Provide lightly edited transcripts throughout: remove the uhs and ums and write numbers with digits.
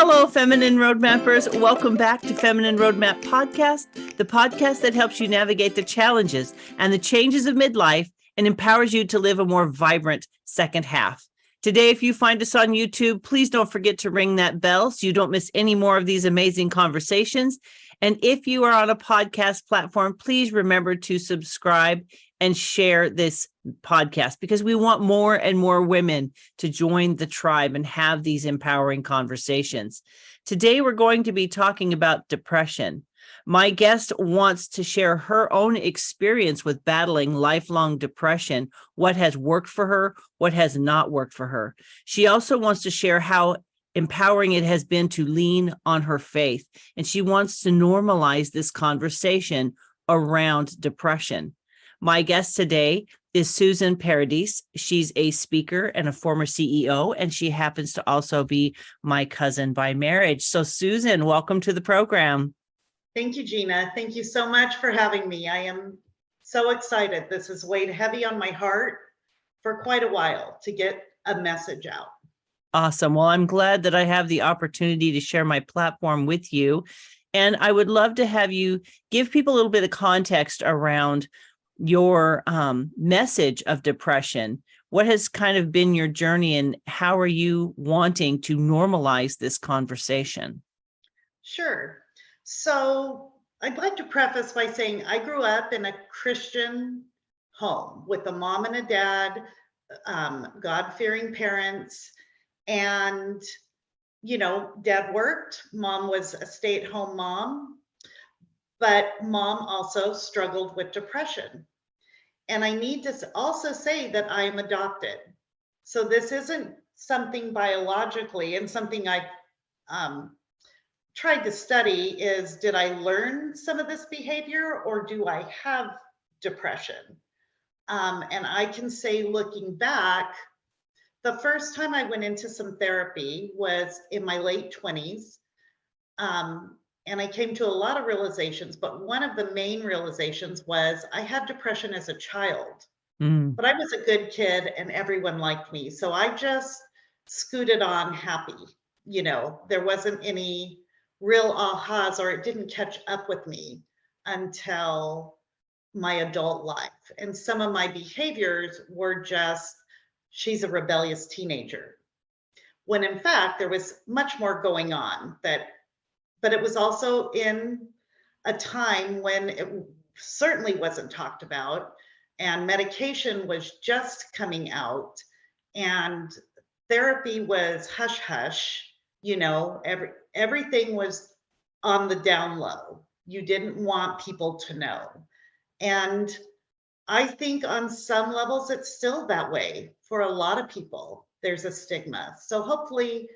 Hello, Feminine Roadmappers. Welcome back to Feminine Roadmap Podcast, the podcast that helps you navigate the challenges and the changes of midlife and empowers you to live a more vibrant second half. Today, if you find us on YouTube, please don't forget to ring that bell so you don't miss any more of these amazing conversations. And if you are on a podcast platform, please remember to subscribe and share this podcast because we want more and more women to join the tribe and have these empowering conversations. Today, we're going to be talking about depression. My guest wants to share her own experience with battling lifelong depression, what has worked for her, what has not worked for her. She also wants to share how empowering it has been to lean on her faith, and she wants to normalize this conversation around depression. My guest today is Susan Paradis. She's a speaker and a former CEO, and she happens to also be my cousin by marriage. So Susan, welcome to the program. Thank you, Gina. Thank you so much for having me. I am so excited. This has weighed heavy on my heart for quite a while to get a message out. Awesome. Well, I'm glad that I have the opportunity to share my platform with you. And I would love to have you give people a little bit of context around your message of depression. What has kind of been your journey and how are you wanting to normalize this conversation? Sure. So I'd like to preface by saying I grew up in a Christian home with a mom and a dad, God-fearing parents. And, you know, dad worked, mom was a stay-at-home mom, but mom also struggled with depression. And I need to also say that I am adopted. So this isn't something biologically, and something I've tried to study is, did I learn some of this behavior or do I have depression? And I can say, looking back, the first time I went into some therapy was in my late 20s. And I came to a lot of realizations, but one of the main realizations was I had depression as a child, but I was a good kid and everyone liked me. So I just scooted on happy. You know, there wasn't any real ahas, or it didn't catch up with me until my adult life. And some of my behaviors were just, she's a rebellious teenager. When in fact, there was much more going on but it was also in a time when it certainly wasn't talked about and medication was just coming out and therapy was hush hush, you know, everything was on the down low. You didn't want people to know. And I think on some levels, it's still that way for a lot of people. There's a stigma. So hopefully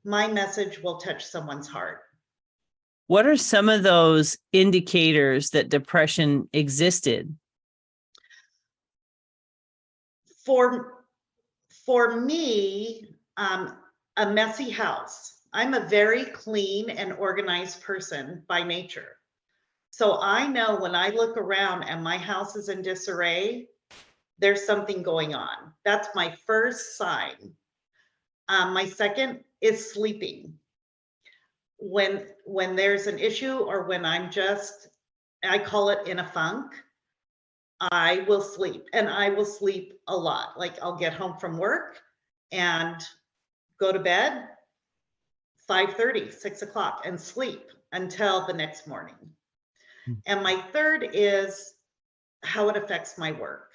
my message will touch someone's heart. What are some of those indicators that depression existed? For me, a messy house. I'm a very clean and organized person by nature. So I know when I look around and my house is in disarray, there's something going on. That's my first sign. My second is sleeping. When there's an issue or when I'm just, I call it in a funk, I will sleep, and I will sleep a lot. Like I'll get home from work and go to bed 5:30, 6 o'clock and sleep until the next morning. And my third is how it affects my work.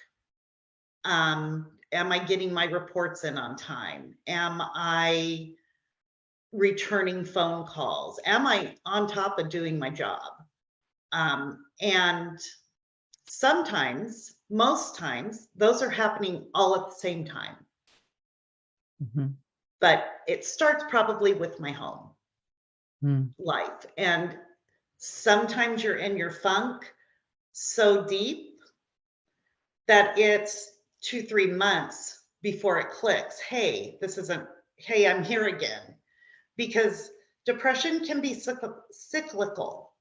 Am I getting my reports in on time? Am I returning phone calls? Am I on top of doing my job? And sometimes, most times, those are happening all at the same time. But it starts probably with my home life. And sometimes you're in your funk so deep that it's 2-3 months before it clicks. Hey, hey, I'm here again. Because depression can be cyclical.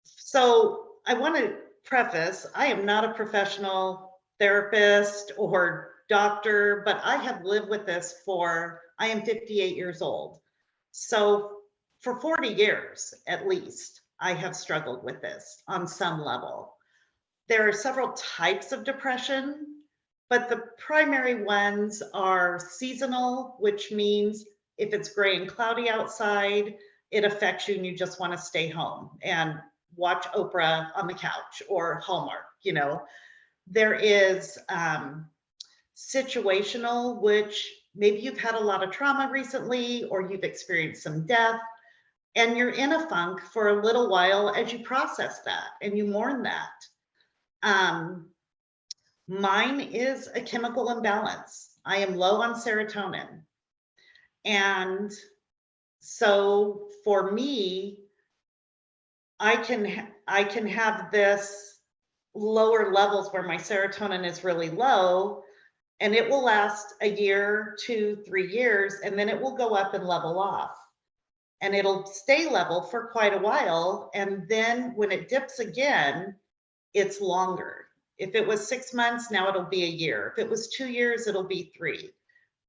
So I want to preface, I am not a professional therapist or doctor, but I have lived with this I am 58 years old. So for 40 years, at least, I have struggled with this on some level. There are several types of depression, but the primary ones are seasonal, which means if it's gray and cloudy outside, it affects you and you just want to stay home and watch Oprah on the couch or Hallmark, you know. There is situational, which maybe you've had a lot of trauma recently or you've experienced some death and you're in a funk for a little while as you process that and you mourn that. Mine is a chemical imbalance. I am low on serotonin. And so for me, I can have this lower levels where my serotonin is really low and it will last a year, 2, 3 years, and then it will go up and level off. And it'll stay level for quite a while. And then when it dips again, it's longer. If it was 6 months, now it'll be a year. If it was 2 years, it'll be 3.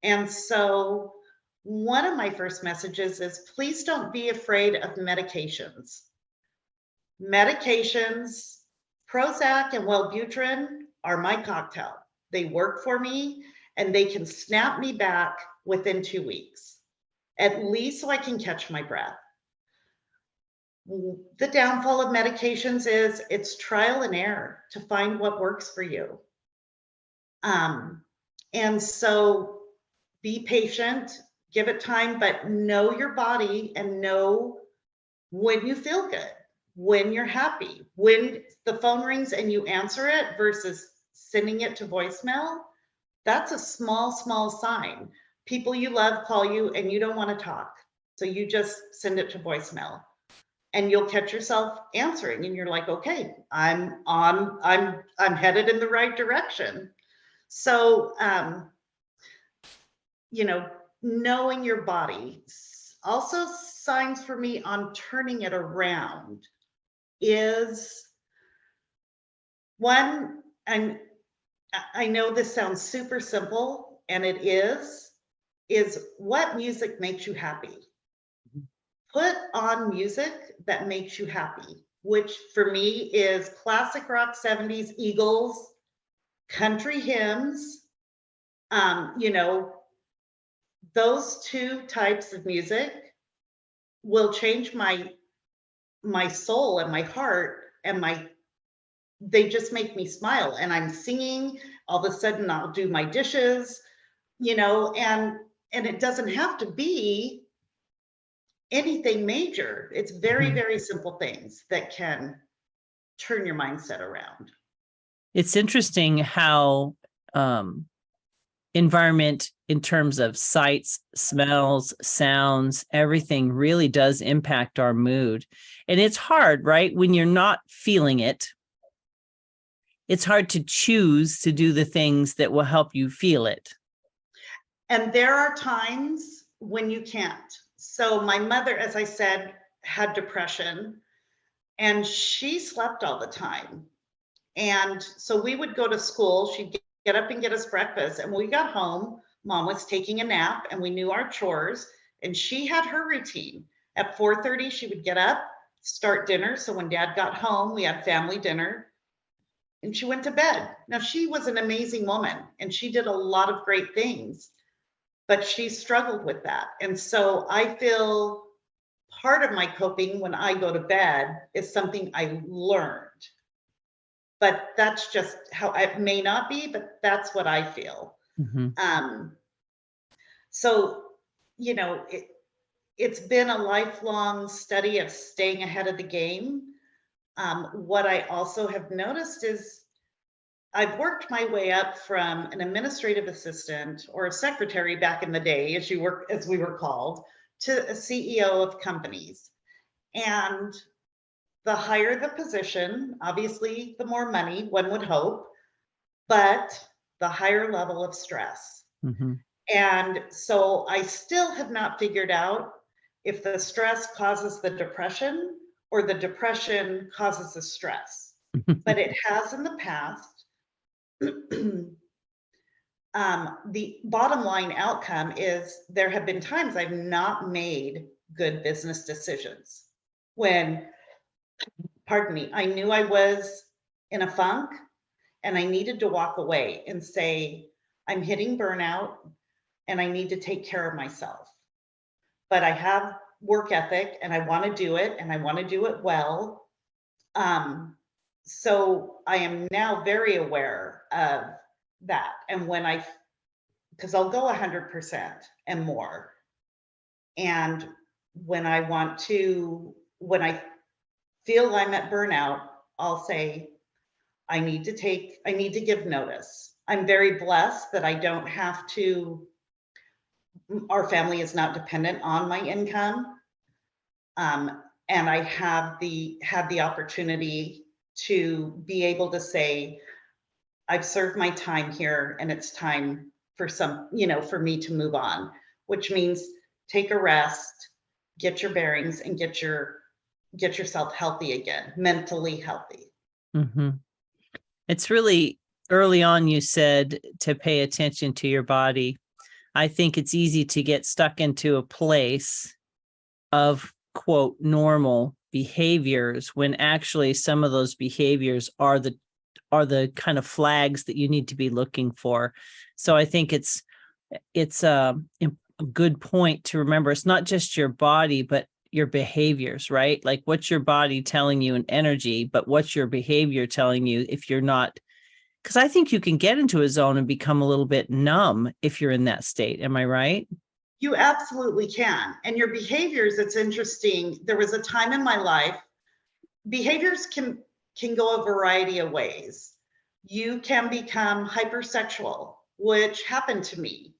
And so one of my first messages is please don't be afraid of medications. Medications, Prozac and Wellbutrin are my cocktail. They work for me and they can snap me back within 2 weeks, at least so I can catch my breath. The downfall of medications is it's trial and error to find what works for you. And so be patient, give it time, but know your body and know when you feel good, when you're happy, when the phone rings and you answer it versus sending it to voicemail. That's a small, small sign. People you love call you and you don't want to talk. So you just send it to voicemail. And you'll catch yourself answering and you're like, okay, I'm headed in the right direction. So, you know, knowing your body. Also signs for me on turning it around is one, and I know this sounds super simple and it is what music makes you happy? Put on music that makes you happy, which for me is classic rock 70s, Eagles, country hymns. You know, those two types of music will change my soul and my heart and they just make me smile. And I'm singing, all of a sudden I'll do my dishes, you know, and it doesn't have to be anything major. It's very, very simple things that can turn your mindset around. It's interesting how environment in terms of sights, smells, sounds, everything really does impact our mood. And it's hard, right? When you're not feeling it, it's hard to choose to do the things that will help you feel it. And there are times when you can't. So my mother, as I said, had depression and she slept all the time. And so we would go to school, she'd get up and get us breakfast. And when we got home, mom was taking a nap and we knew our chores and she had her routine. At 4:30, she would get up, start dinner. So when dad got home, we had family dinner and she went to bed. Now she was an amazing woman and she did a lot of great things, but she struggled with that. And so I feel part of my coping when I go to bed is something I learned. But that's just how it may not be, but that's what I feel. So, you know, it's been a lifelong study of staying ahead of the game. What I also have noticed is I've worked my way up from an administrative assistant or a secretary back in the day, as we were called, to a CEO of companies. And the higher the position, obviously, the more money, one would hope, but the higher level of stress. And so I still have not figured out if the stress causes the depression or the depression causes the stress, but it has in the past. The bottom line outcome is there have been times I've not made good business decisions. When, pardon me, I knew I was in a funk and I needed to walk away and say, I'm hitting burnout and I need to take care of myself. But I have work ethic and I want to do it and I want to do it well. So I am now very aware of that. And because I'll go 100% and more. And when I feel I'm at burnout, I'll say, I need to give notice. I'm very blessed that I don't have to, our family is not dependent on my income. And I had the opportunity to be able to say, I've served my time here and it's time for for me to move on, which means take a rest, get your bearings and get yourself healthy again, mentally healthy. Mm-hmm. It's really early on, you said to pay attention to your body. I think it's easy to get stuck into a place of, quote, normal behaviors when actually some of those behaviors are the kind of flags that you need to be looking for. So I think it's a good point to remember. It's not just your body, but your behaviors, right? Like what's your body telling you in energy, but what's your behavior telling you if you're not, because I think you can get into a zone and become a little bit numb if you're in that state. Am I right? You absolutely can. And your behaviors, it's interesting. There was a time in my life, behaviors can go a variety of ways. You can become hypersexual, which happened to me.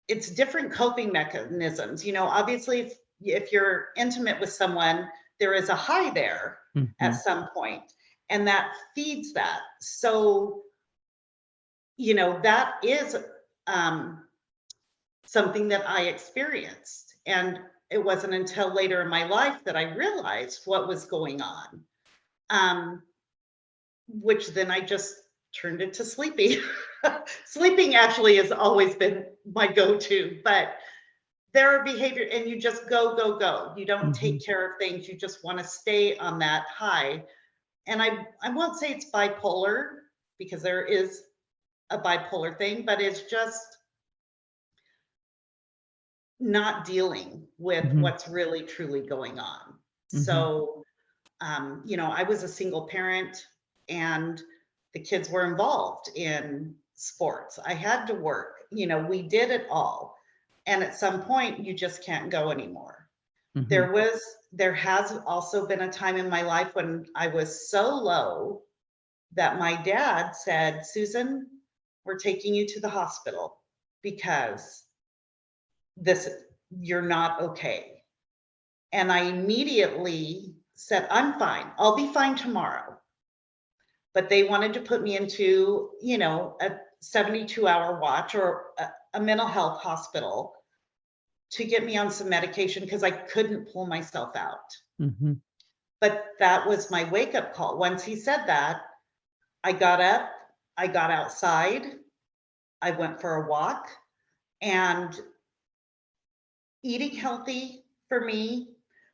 It's different coping mechanisms. Obviously, if you're intimate with someone, there is a high there at some point, and that feeds that. So, that is something that I experienced. And it wasn't until later in my life that I realized what was going on, which then I just turned it to sleeping. Sleeping actually has always been my go-to, but there are behavior and you just go, go, go. You don't take care of things. You just want to stay on that high. And I won't say it's bipolar because there is a bipolar thing, but it's just not dealing with what's really truly going on. So, I was a single parent and the kids were involved in sports. I had to work, we did it all. And at some point you just can't go anymore. There has also been a time in my life when I was so low that my dad said, Susan, we're taking you to the hospital because you're not okay. And I immediately said, I'm fine. I'll be fine tomorrow. But they wanted to put me into, a 72-hour watch or a mental health hospital to get me on some medication because I couldn't pull myself out. But that was my wake-up call. Once he said that, I got up, I got outside, I went for a walk, and eating healthy for me,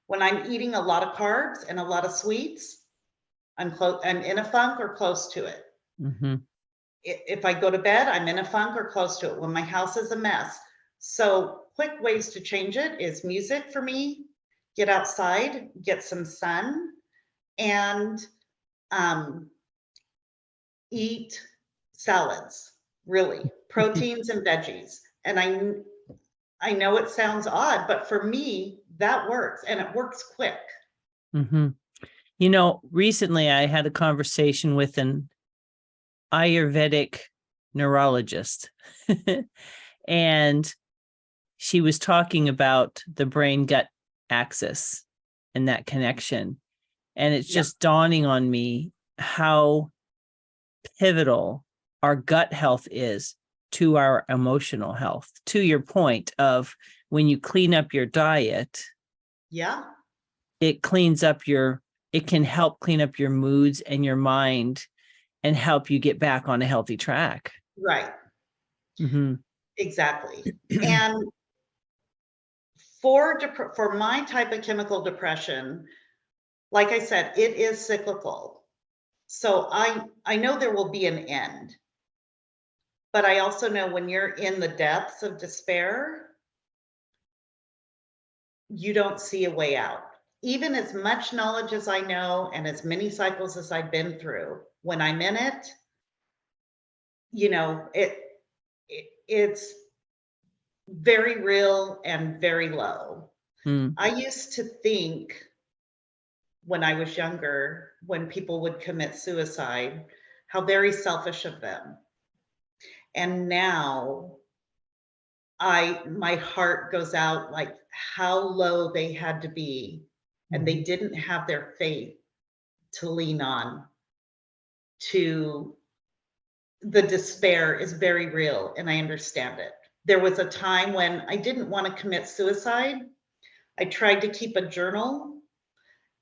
when I'm eating a lot of carbs and a lot of sweets, I'm in a funk or close to it. If I go to bed, I'm in a funk or close to it when my house is a mess. So quick ways to change it is music for me, get outside, get some sun, and eat salads, really, proteins and veggies. And I know it sounds odd, but for me, that works and it works quick. Recently I had a conversation with an Ayurvedic neurologist and she was talking about the brain gut axis and that connection. And it's just dawning on me how pivotal our gut health is to our emotional health. To your point of when you clean up your diet, it can help clean up your moods and your mind and help you get back on a healthy track. Right. Exactly. And For my type of chemical depression, like I said, it is cyclical. So I know there will be an end, but I also know when you're in the depths of despair, you don't see a way out. Even as much knowledge as I know and as many cycles as I've been through, when I'm in it, it's very real and very low. I used to think when I was younger, when people would commit suicide, how very selfish of them. And now my heart goes out like how low they had to be, and they didn't have their faith to lean on. To the despair is very real, and I understand it. There was a time when I didn't want to commit suicide. I tried to keep a journal,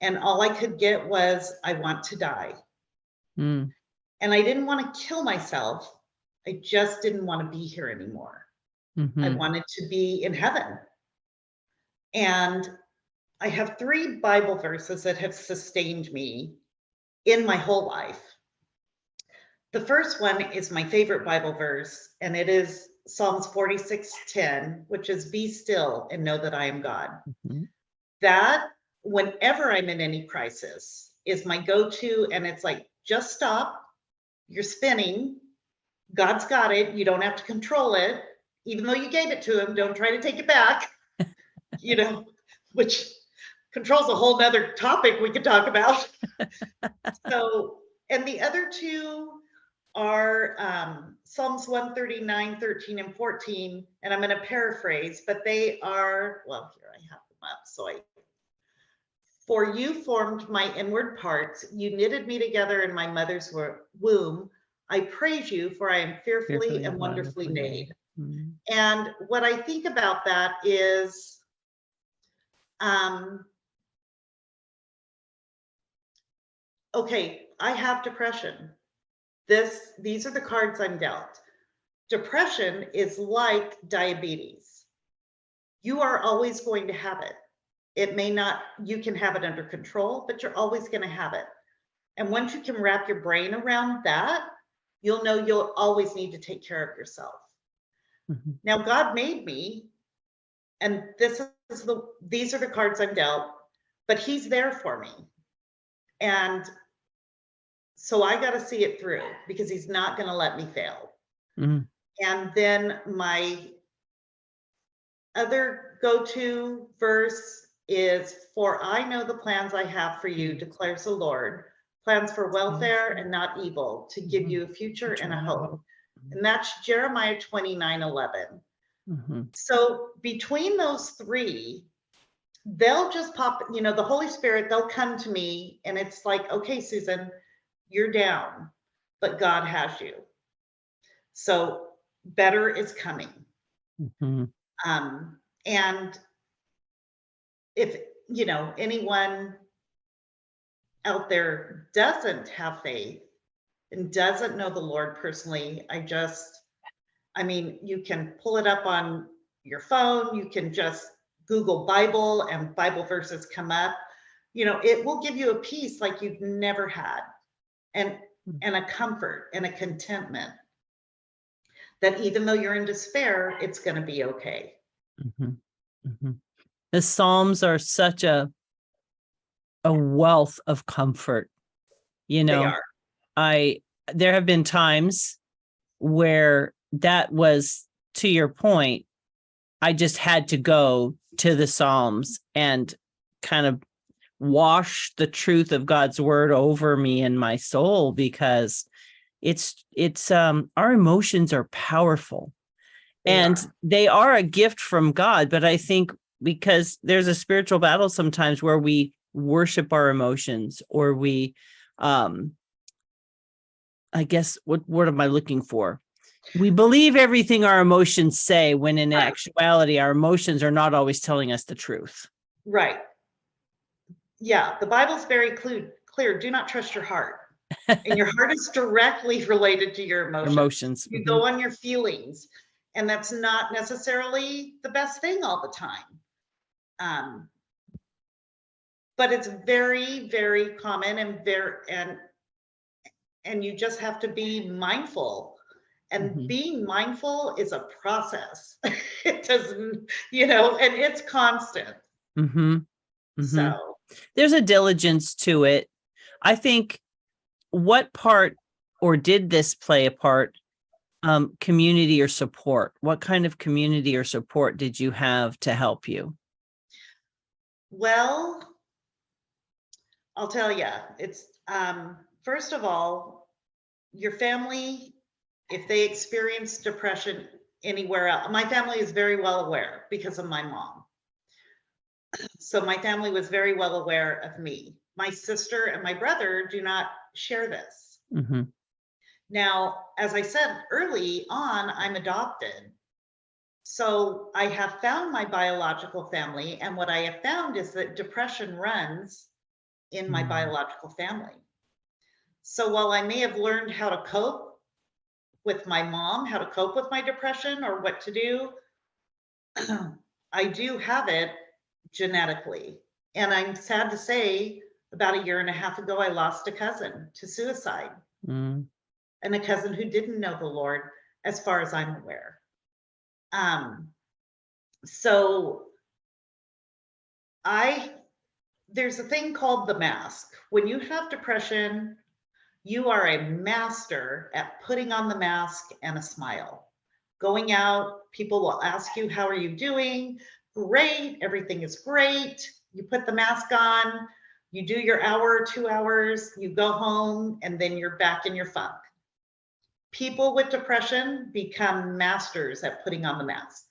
and all I could get was, I want to die. And I didn't want to kill myself. I just didn't want to be here anymore. I wanted to be in heaven. And I have 3 Bible verses that have sustained me in my whole life. The first one is my favorite Bible verse, and it is Psalms 46:10, which is, "Be still and know that I am God." That, whenever I'm in any crisis, is my go-to, and it's like, just stop. You're spinning. God's got it. You don't have to control it. Even though you gave it to him, don't try to take it back. Which control's a whole nother topic we could talk about. So, and the other 2 are Psalms 139, 13, and 14. And I'm going to paraphrase, but they are, well, here I have them up. For you formed my inward parts. You knitted me together in my mother's womb. I praise you, for I am fearfully and wonderfully made. And what I think about that is, okay, I have depression. These are the cards I'm dealt. Depression is like diabetes. You are always going to have it. It may not, you can have it under control, but you're always going to have it. And once you can wrap your brain around that, you'll know you'll always need to take care of yourself. Now, God made me, and these are the cards I'm dealt, but he's there for me. And so I got to see it through, because he's not going to let me fail. And then my other go-to verse is, "For I know the plans I have for you, declares the Lord, plans for welfare and not evil, to give you a future and a hope." And that's Jeremiah 29:11. So between those 3, they'll just pop, the Holy Spirit, they'll come to me, and it's like, okay, Susan, you're down, but God has you. So better is coming. And if, anyone out there doesn't have faith and doesn't know the Lord personally, you can pull it up on your phone. You can just Google Bible, and Bible verses come up. It will give you a peace like you've never had, and a comfort and a contentment that even though you're in despair, it's going to be okay. The Psalms are such a wealth of comfort. They are. There have been times where that was, to your point, I just had to go to the Psalms and kind of wash the truth of God's word over me and my soul, because it's our emotions are powerful, and they are a gift from God. But I think because there's a spiritual battle sometimes where we worship our emotions, or we, I guess, what word am I looking for? We believe everything our emotions say, when in actuality, our emotions are not always telling us the truth. Right. Yeah, the Bible's very clear. Do not trust your heart. And your heart is directly related to your emotions. You go on your feelings, and that's not necessarily the best thing all the time. But it's very, very common and you just have to be mindful. And being mindful is a process. It doesn't, and it's constant. So there's a diligence to it. I think, what part, or did this play a part, community or support? What kind of community or support did you have to help you? well, I'll tell you, it's first of all, your family, if they experience depression anywhere else, my family is very well aware because of my mom. So my family was very well aware of me. My sister and my brother do not share this. Now, as I said early on, I'm adopted. So I have found my biological family, and what I have found is that depression runs in my biological family. So while I may have learned how to cope with my mom, how to cope with my depression or what to do, I do have it genetically. And I'm sad to say, about 1.5 years ago, I lost a cousin to suicide, and a cousin who didn't know the Lord, as far as I'm aware. So there's a thing called the mask. When you have depression, you are a master at putting on the mask and a smile. Going out, people will ask you, how are you doing? Great, everything is great. You put the mask on, you do your hour or 2 hours, you go home, and then you're back in your funk. People with depression become masters at putting on the mask.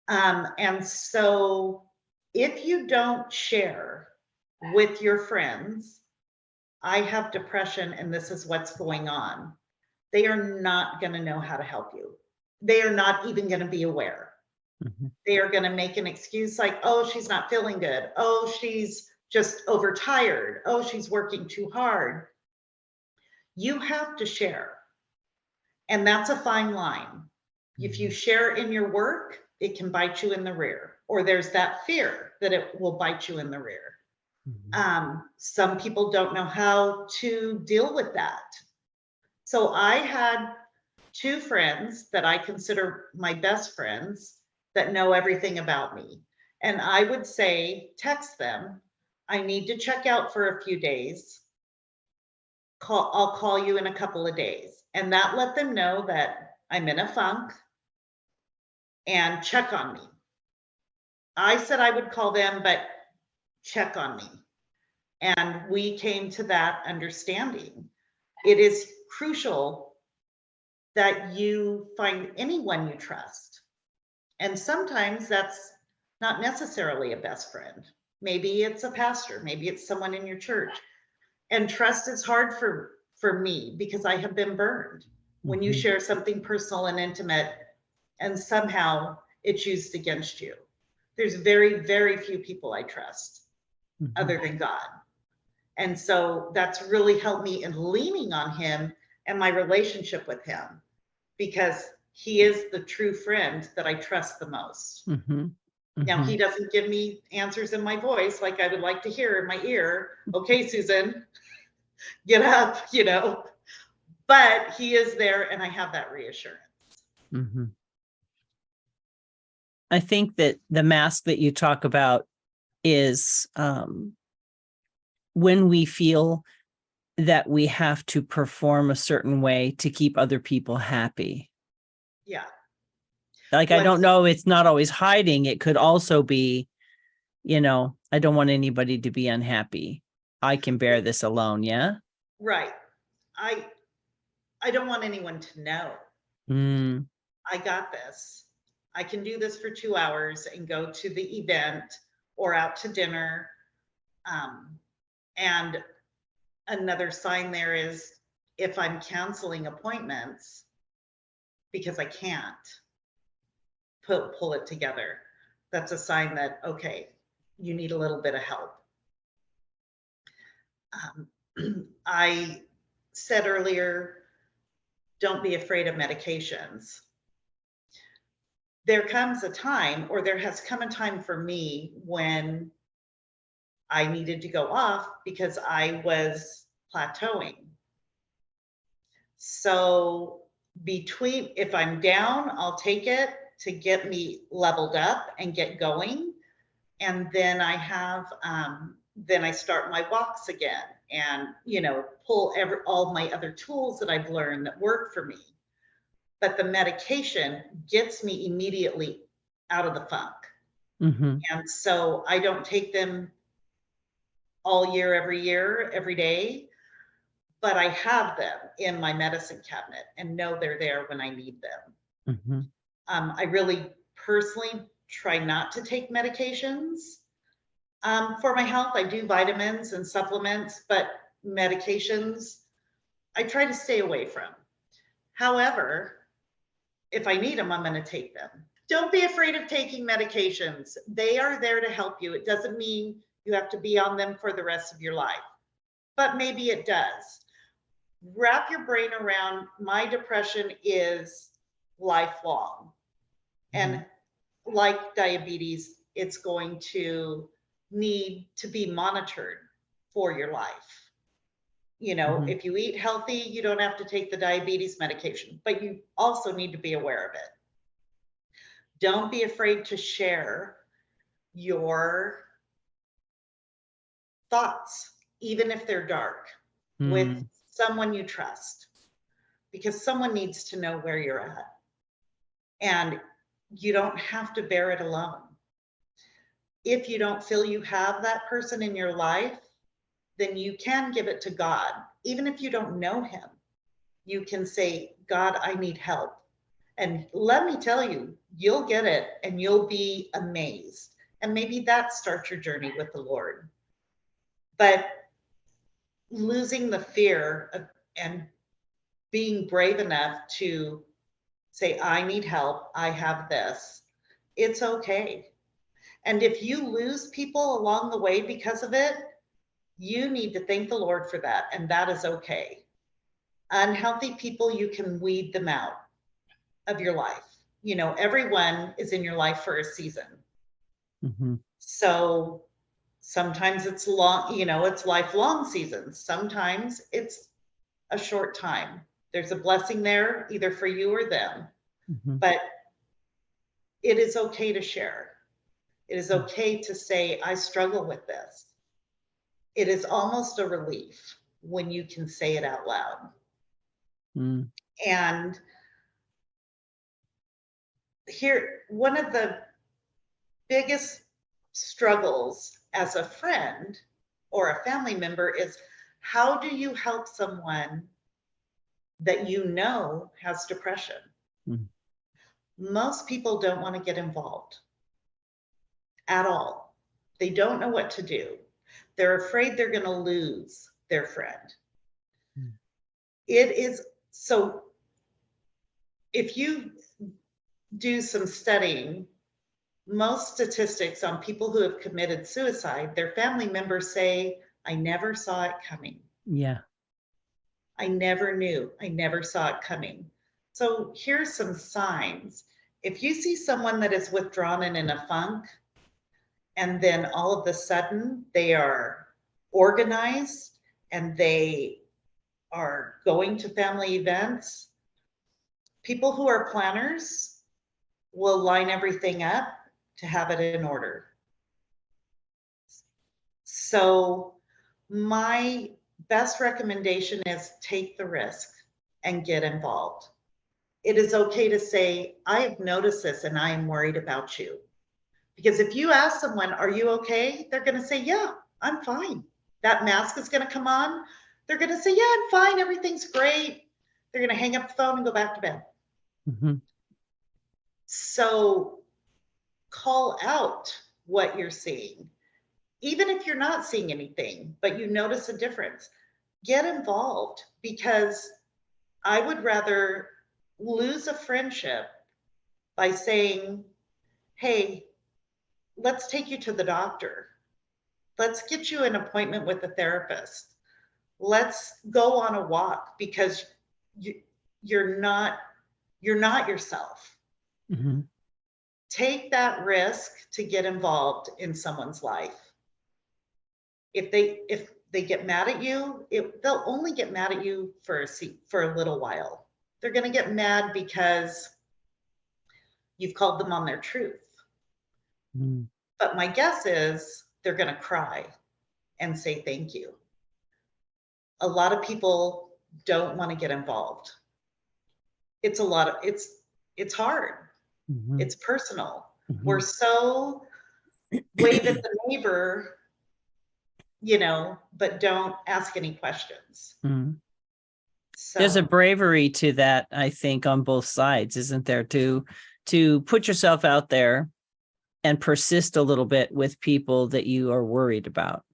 And so if you don't share with your friends, I have depression and this is what's going on, they are not going to know how to help you. They are not even going to be aware. They are going to make an excuse like, oh, she's not feeling good. Oh, she's just overtired. Oh, she's working too hard. You have to share. And that's a fine line. If you share in your work, it can bite you in the rear, or there's that fear that it will bite you in the rear. Some people don't know how to deal with that. So I had 2 friends that I consider my best friends that know everything about me. And I would say, text them, I need to check out for a few days. I'll call you in a couple of days. And that let them know that I'm in a funk and check on me. I said I would call them, but check on me. And we came to that understanding. It is crucial that you find anyone you trust. And sometimes that's not necessarily a best friend. Maybe it's a pastor, maybe it's someone in your church. And trust is hard for me because I have been burned. When you share something personal and intimate and somehow it's used against you. There's very, very few people I trust other than God. And so that's really helped me in leaning on him and my relationship with him, because he is the true friend that I trust the most. Now, he doesn't give me answers in my voice like I would like to hear in my ear. Okay, Susan, get up, but he is there and I have that reassurance. I think that the mask that you talk about is when we feel that we have to perform a certain way to keep other people happy. Yeah. Like, I don't know, it's not always hiding. It could also be, I don't want anybody to be unhappy. I can bear this alone. Yeah. Right. I don't want anyone to know. I got this. I can do this for 2 hours and go to the event or out to dinner. And another sign there is if I'm canceling appointments because I can't pull it together, that's a sign that, okay, you need a little bit of help. I said earlier, don't be afraid of medications. there comes a time, or there has come a time for me when I needed to go off because I was plateauing. So between, if I'm down, I'll take it to get me leveled up and get going. And then then I start my walks again and, pull all my other tools that I've learned that work for me. But the medication gets me immediately out of the funk. Mm-hmm. And so I don't take them all year, every day, but I have them in my medicine cabinet and know they're there when I need them. Mm-hmm. I really personally try not to take medications for my health. I do vitamins and supplements, but medications I try to stay away from. However, if I need them, I'm going to take them. Don't be afraid of taking medications. They are there to help you. It doesn't mean you have to be on them for the rest of your life, but maybe it does. Wrap your brain around my depression is lifelong. And like diabetes, it's going to need to be monitored for your life. If you eat healthy, you don't have to take the diabetes medication, but you also need to be aware of it. Don't be afraid to share your thoughts, even if they're dark, with someone you trust, because someone needs to know where you're at. And you don't have to bear it alone. If you don't feel you have that person in your life, then you can give it to God. Even if you don't know him, you can say, God, I need help. And let me tell you, you'll get it and you'll be amazed. And maybe that starts your journey with the Lord. But losing the fear and being brave enough to say, I need help, I have this, it's okay. And if you lose people along the way because of it, you need to thank the Lord for that. And that is okay. Unhealthy people, you can weed them out of your life. Everyone is in your life for a season. Mm-hmm. So sometimes it's long, it's lifelong seasons. Sometimes it's a short time. There's a blessing there, either for you or them. Mm-hmm. But it is okay to share. It is okay to say, I struggle with this. It is almost a relief when you can say it out loud. And here, one of the biggest struggles as a friend or a family member is, how do you help someone that has depression? Most people don't want to get involved at all. They don't know what to do. They're afraid they're going to lose their friend. It is so, if you do some studying, most statistics on people who have committed suicide, their family members say, I never saw it coming. Yeah. I never knew. I never saw it coming. So here's some signs. If you see someone that is withdrawn and in a funk, and then all of a sudden they are organized and they are going to family events, people who are planners will line everything up to have it in order. So my best recommendation is take the risk and get involved. It is okay to say, I have noticed this and I am worried about you. Because if you ask someone, are you okay? They're going to say, yeah, I'm fine. That mask is going to come on. They're going to say, yeah, I'm fine. Everything's great. They're going to hang up the phone and go back to bed. So call out what you're seeing. Even if you're not seeing anything, but you notice a difference, get involved, because I would rather lose a friendship by saying, hey, let's take you to the doctor. Let's get you an appointment with a therapist. Let's go on a walk, because you're not yourself. take that risk to get involved in someone's life. If they get mad at you, they'll only get mad at you for a little while. They're going to get mad because you've called them on their truth. Mm. But my guess is they're going to cry and say thank you. A lot of people don't want to get involved. It's hard. Mm-hmm. It's personal. Mm-hmm. We're so wave at the neighbor, but don't ask any questions. Mm-hmm. So There's a bravery to that, I think, on both sides, isn't there? To put yourself out there and persist a little bit with people that you are worried about.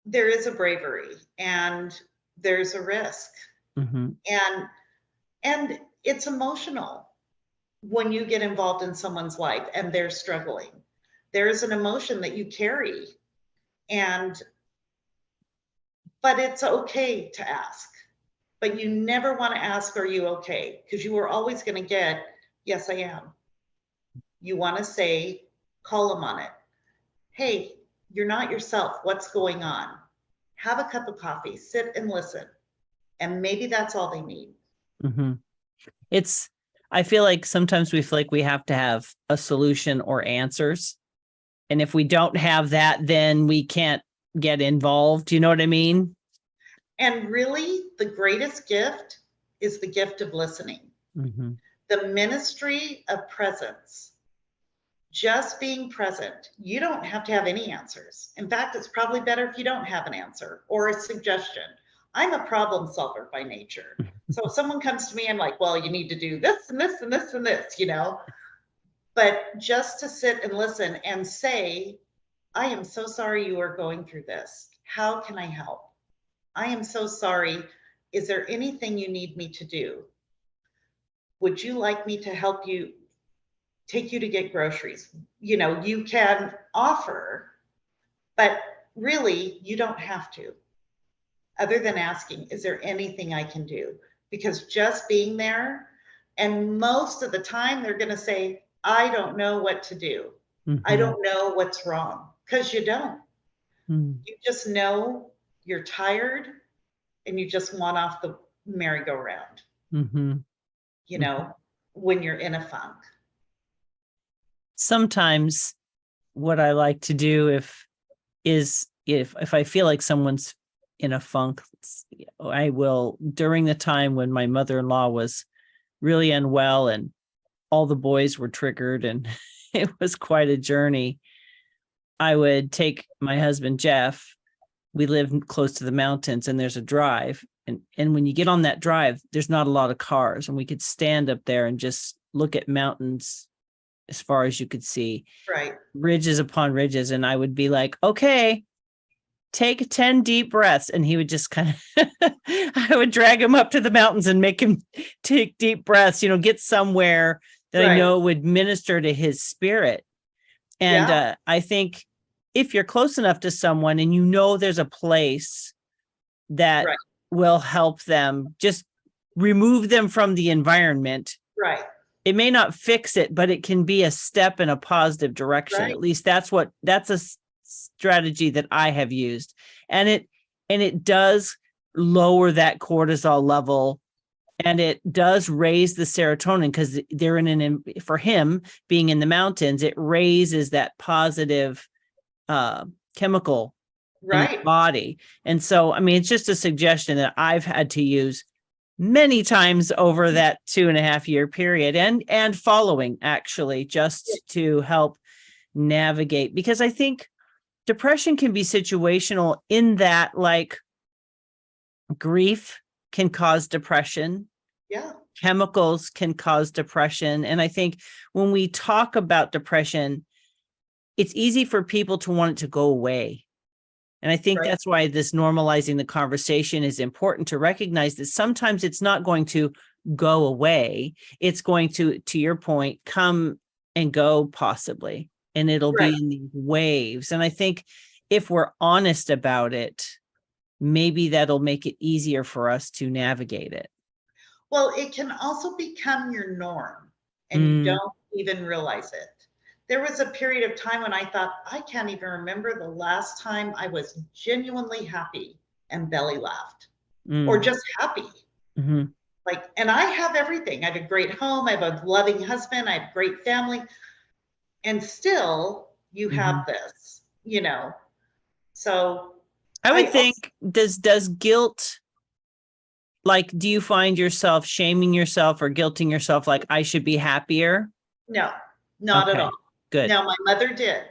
There is a bravery and there's a risk. Mm-hmm. And it's emotional when you get involved in someone's life and they're struggling. There is an emotion that you carry, but it's okay to ask. But you never want to ask, are you okay? Because you are always going to get, yes, I am. You want to say, call them on it. Hey, you're not yourself. What's going on? Have a cup of coffee, sit and listen. And maybe that's all they need. Mm-hmm. I feel like sometimes we feel like we have to have a solution or answers. And if we don't have that, then we can't get involved. You know what I mean? And really, the greatest gift is the gift of listening. Mm-hmm. The ministry of presence. Just being present. You don't have to have any answers. In fact, it's probably better if you don't have an answer or a suggestion. I'm a problem solver by nature. So if someone comes to me, I'm like, well, you need to do this and this and this and this, But just to sit and listen and say, I am so sorry you are going through this. How can I help? I am so sorry. Is there anything you need me to do? Would you like me to help you, take you to get groceries? You can offer, but really you don't have to, other than asking, is there anything I can do? Because just being there, and most of the time they're going to say, I don't know what to do. Mm-hmm. I don't know what's wrong, because you don't. Mm-hmm. You just know you're tired and you just want off the merry-go-round, Mm-hmm. when you're in a funk. Sometimes what I like to do if I feel like someone's in a funk, I will, during the time when my mother-in-law was really unwell and all the boys were triggered and it was quite a journey, I would take my husband, Jeff. We live close to the mountains and there's a drive. And when you get on that drive, there's not a lot of cars. And we could stand up there and just look at mountains as far as you could see. Right. Ridges upon ridges. And I would be like, okay, take 10 deep breaths. And he would just kind of, I would drag him up to the mountains and make him take deep breaths, get somewhere that I know would minister to his spirit. And I think if you're close enough to someone and there's a place that will help them, just remove them from the environment. Right. It may not fix it, but it can be a step in a positive direction. Right. At least that's a strategy that I have used. And it does lower that cortisol level. And it does raise the serotonin because they're for him being in the mountains, it raises that positive chemical in the body. And so, it's just a suggestion that I've had to use many times over that 2.5 year period and following, actually, just to help navigate, because I think depression can be situational in that, like, grief can cause depression. Yeah. Chemicals can cause depression. And I think when we talk about depression, it's easy for people to want it to go away. And I think that's why this normalizing the conversation is important, to recognize that sometimes it's not going to go away. It's going to your point, come and go possibly, and it'll be in these waves. And I think if we're honest about it, maybe that'll make it easier for us to navigate it. Well, it can also become your norm, and you don't even realize it. There was a period of time when I thought, I can't even remember the last time I was genuinely happy and belly laughed or just happy. Mm-hmm. Like, and I have everything. I have a great home. I have a loving husband. I have great family. And still you have this, so I would think, does guilt, like, do you find yourself shaming yourself or guilting yourself like, I should be happier? No, not at all. Good. Now, my mother did,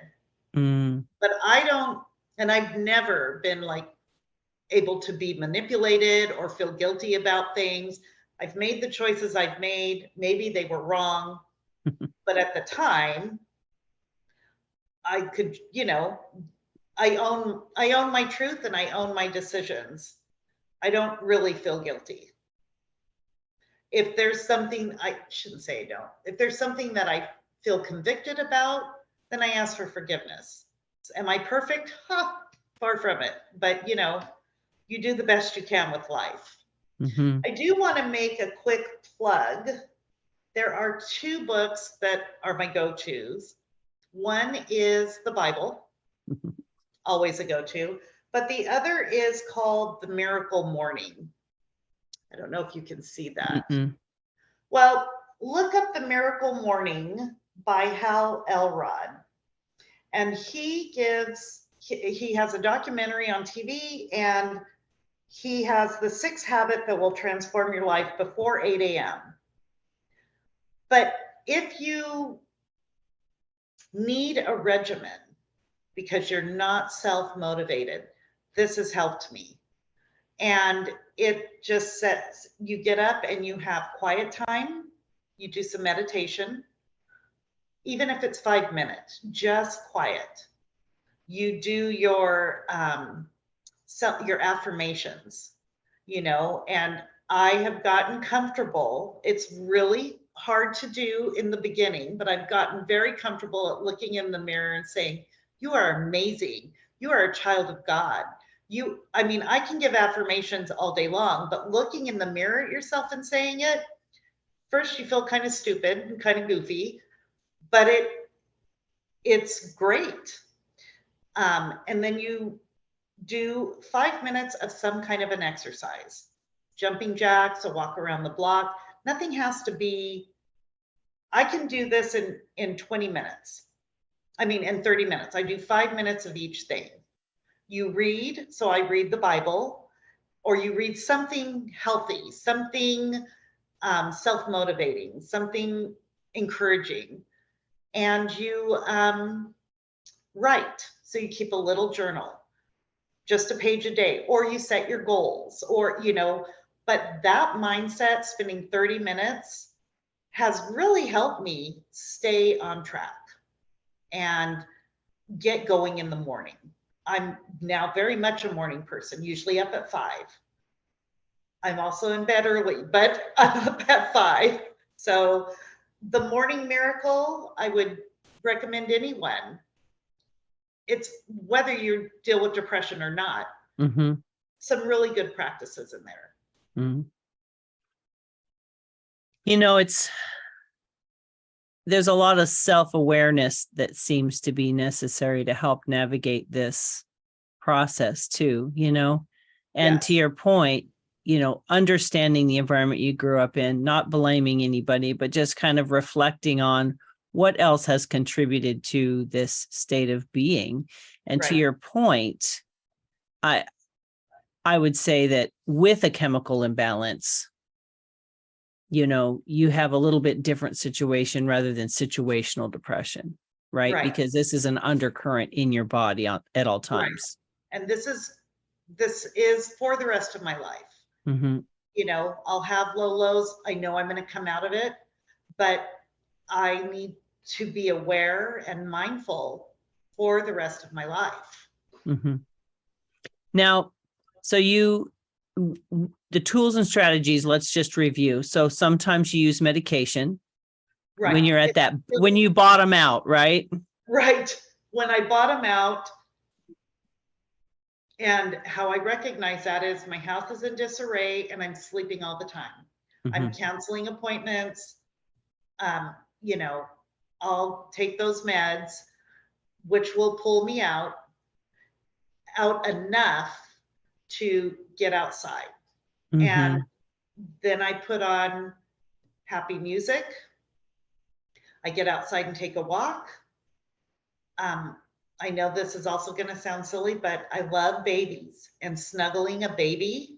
Mm. but I don't, and I've never been like able to be manipulated or feel guilty about things. I've made the choices I've made. Maybe they were wrong, but at the time, I could, I own my truth and I own my decisions. I don't really feel guilty. If there's something, I shouldn't say I don't. If there's something that I feel convicted about, then I ask for forgiveness. Am I perfect? Far from it. But you do the best you can with life. Mm-hmm. I do want to make a quick plug. There are 2 books that are my go-tos. One is the Bible, always a go-to, but the other is called The Miracle Morning. I don't know if you can see that. Mm-mm. Well, look up The Miracle Morning by Hal Elrod. And he has a documentary on TV, and he has the 6 habits that will transform your life before 8 a.m. But if you need a regimen because you're not self-motivated, this has helped me. And it just sets, you get up and you have quiet time, you do some meditation, even if it's 5 minutes, just quiet. You do your affirmations, and I have gotten comfortable. It's really hard to do in the beginning, but I've gotten very comfortable at looking in the mirror and saying, you are amazing. You are a child of God. I can give affirmations all day long, but looking in the mirror at yourself and saying it, first you feel kind of stupid and kind of goofy, but it's great. And then you do 5 minutes of some kind of an exercise, jumping jacks, a walk around the block. Nothing has to be, I can do this in 20 minutes. In 30 minutes. I do 5 minutes of each thing. You read, so I read the Bible, or you read something healthy, something self-motivating, something encouraging, and you write. So you keep a little journal, just a page a day, or you set your goals, or, but that mindset, spending 30 minutes has really helped me stay on track and get going in the morning. I'm now very much a morning person, usually up at 5. I'm also in bed early, but I'm up at 5. So the Morning Miracle, I would recommend anyone. It's whether you deal with depression or not, some really good practices in there. Mm-hmm. There's a lot of self-awareness that seems to be necessary to help navigate this process too, and Yes. To your point, understanding the environment you grew up in, not blaming anybody, but just kind of reflecting on what else has contributed to this state of being. And to your point, I would say that with a chemical imbalance, you have a little bit different situation rather than situational depression, right? Because this is an undercurrent in your body at all times. Right. And this is for the rest of my life. I'll have low lows. I know I'm going to come out of it, but I need to be aware and mindful for the rest of my life. Now, so the tools and strategies, let's just review. So sometimes you use medication when you're at when you bottom out, right? Right. When I bottom out, and how I recognize that is my house is in disarray and I'm sleeping all the time. I'm canceling appointments. I'll take those meds, which will pull me out enough to get outside. And then I put on happy music. I get outside and take a walk. I know this is also going to sound silly, but I love babies, and snuggling a baby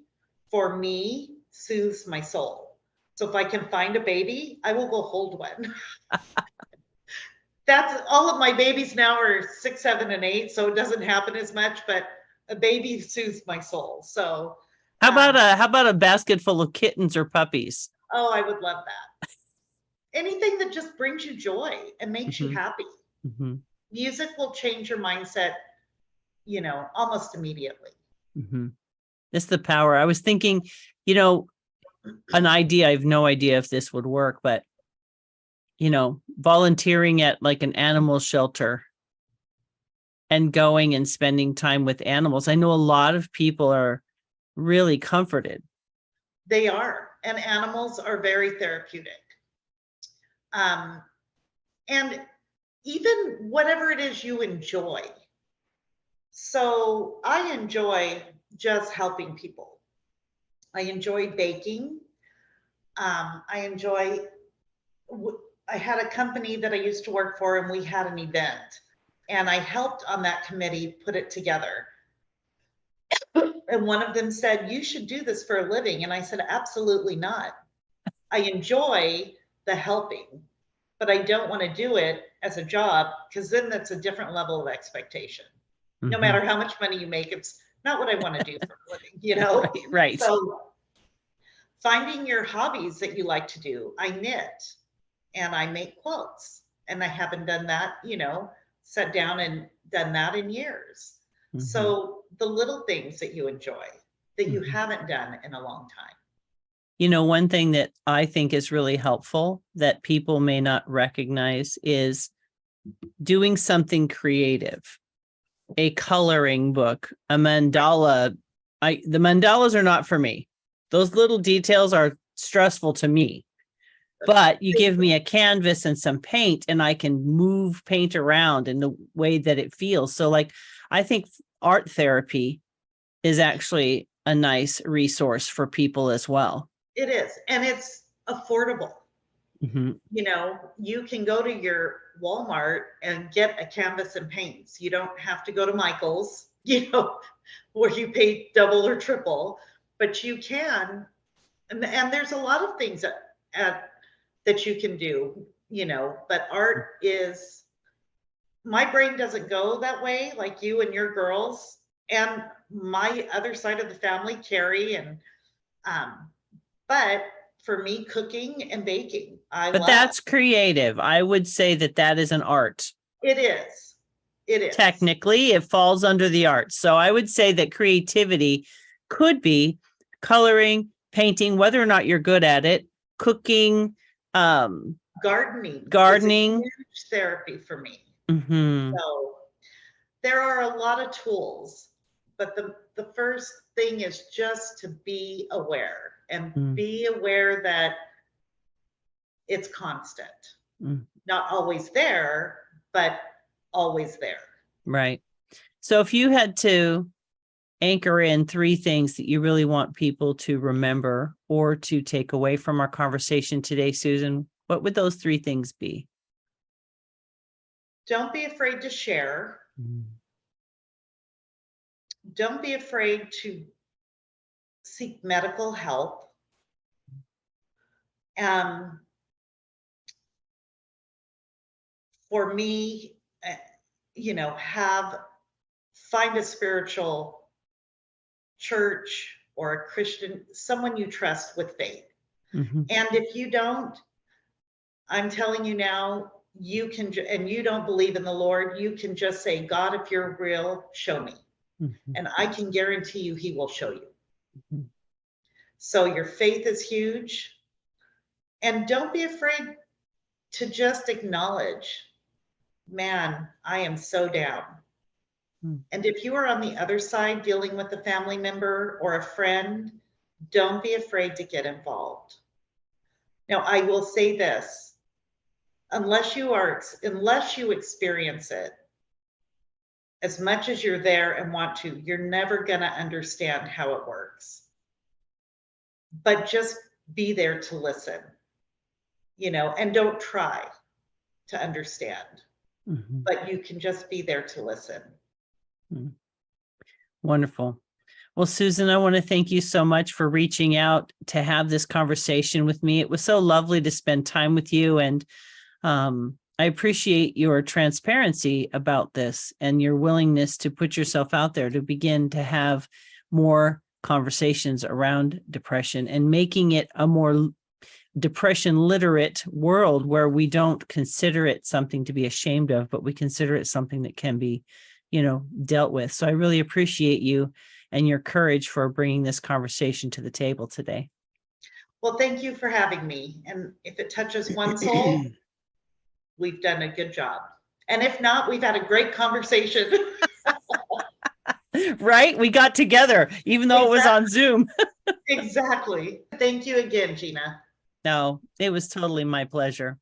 for me soothes my soul. So if I can find a baby, I will go hold one. That's all of my babies now are 6, 7, and 8, so it doesn't happen as much, but a baby soothes my soul. So how about a basket full of kittens or puppies? Oh, I would love that. Anything that just brings you joy and makes you happy. Music will change your mindset, almost immediately. It's the power. I was thinking, an idea. I have no idea if this would work, but volunteering at like an animal shelter and going and spending time with animals. I know a lot of people are really comforted. They are, and animals are very therapeutic. And even whatever it is you enjoy. So I enjoy just helping people. I enjoy baking. I had a company that I used to work for, and we had an event, and I helped on that committee put it together. And one of them said, "You should do this for a living." And I said, "Absolutely not. I enjoy the helping, but I don't want to do it as a job, because then that's a different level of expectation. No matter how much money you make, it's not what I want to do for a living, Right. So finding your hobbies that you like to do. I knit and I make quilts, and I haven't done that, sat down and done that in years. So the little things that you enjoy that you haven't done in a long time. One thing that I think is really helpful that people may not recognize is doing something creative, a coloring book, a mandala. The mandalas are not for me. Those little details are stressful to me, but you give me a canvas and some paint and I can move paint around in the way that it feels. So like, I think art therapy is actually a nice resource for people as well. It is. And it's affordable. You can go to your Walmart and get a canvas and paints. You don't have to go to Michael's, where you pay double or triple, but you can. And there's a lot of things that you can do, but art is, my brain doesn't go that way like you and your girls and my other side of the family, Carrie, and but for me, cooking and baking, but that's creative. I would say that is an art. It is. It is. Technically, it falls under the arts. So I would say that creativity could be coloring, painting, whether or not you're good at it, cooking, gardening. Huge therapy for me. So there are a lot of tools, but the first thing is just to be aware and be aware that it's constant. Not always there, but always there. Right. So if you had to anchor in 3 things that you really want people to remember or to take away from our conversation today, Susan, what would those 3 things be? Don't be afraid to share. Don't be afraid to seek medical help. For me, find a spiritual church or a Christian, someone you trust with faith. And if you don't, I'm telling you now, you can, and you don't believe in the Lord, you can just say, "God, if you're real, show me." And I can guarantee you he will show you. So your faith is huge. And don't be afraid to just acknowledge, "Man, I am so down." And if you are on the other side dealing with a family member or a friend, don't be afraid to get involved. Now, I will say this. unless you experience it, as much as you're there and want to, you're never going to understand how it works. But just be there to listen, and don't try to understand, but you can just be there to listen. Wonderful. Well, Susan, I want to thank you so much for reaching out to have this conversation with me. It was so lovely to spend time with you, and I appreciate your transparency about this and your willingness to put yourself out there to begin to have more conversations around depression and making it a more depression literate world where we don't consider it something to be ashamed of, but we consider it something that can be, dealt with. So I really appreciate you and your courage for bringing this conversation to the table today. Well, thank you for having me. And if it touches one soul, we've done a good job. And if not, we've had a great conversation. Right? We got together, even though it was on Zoom. Exactly. Thank you again, Gina. No, it was totally my pleasure.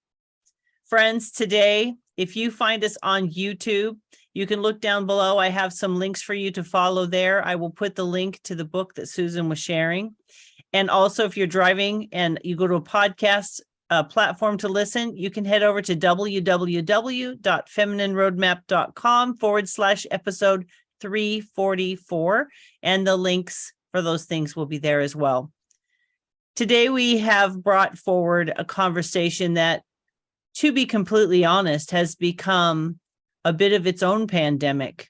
Friends, today, if you find us on YouTube, you can look down below. I have some links for you to follow there. I will put the link to the book that Susan was sharing. And also, if you're driving and you go to a podcast platform to listen, you can head over to www.feminineroadmap.com/episode 344. And the links for those things will be there as well. Today, we have brought forward a conversation that, to be completely honest, has become a bit of its own pandemic.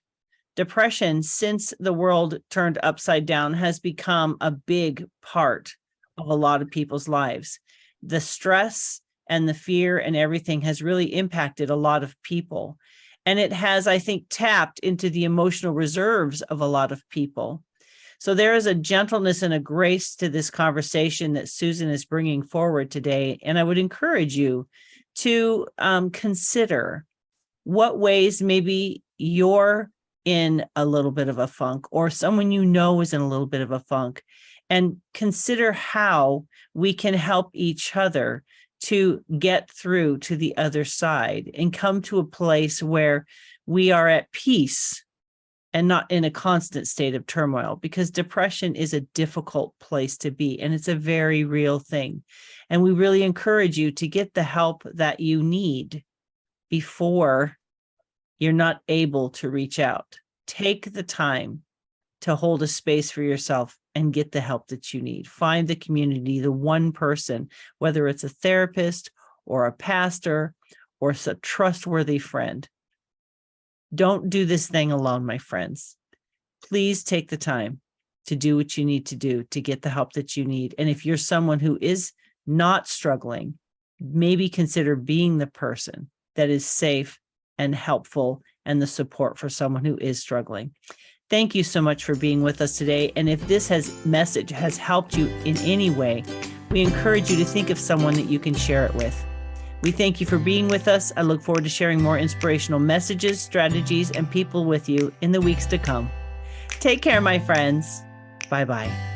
Depression, since the world turned upside down, has become a big part of a lot of people's lives. The stress and the fear and everything has really impacted a lot of people. And it has, I think, tapped into the emotional reserves of a lot of people. So there is a gentleness and a grace to this conversation that Susan is bringing forward today. And I would encourage you to consider what ways maybe you're in a little bit of a funk, or someone is in a little bit of a funk, and consider how we can help each other to get through to the other side and come to a place where we are at peace and not in a constant state of turmoil, because depression is a difficult place to be, and it's a very real thing. And we really encourage you to get the help that you need before you're not able to reach out. Take the time to hold a space for yourself and get the help that you need. Find the community, the one person, whether it's a therapist or a pastor or a trustworthy friend. Don't do this thing alone, my friends. Please take the time to do what you need to do to get the help that you need. And if you're someone who is not struggling, maybe consider being the person that is safe and helpful and the support for someone who is struggling. Thank you so much for being with us today. And if this message has helped you in any way, we encourage you to think of someone that you can share it with. We thank you for being with us. I look forward to sharing more inspirational messages, strategies, and people with you in the weeks to come. Take care, my friends. Bye-bye.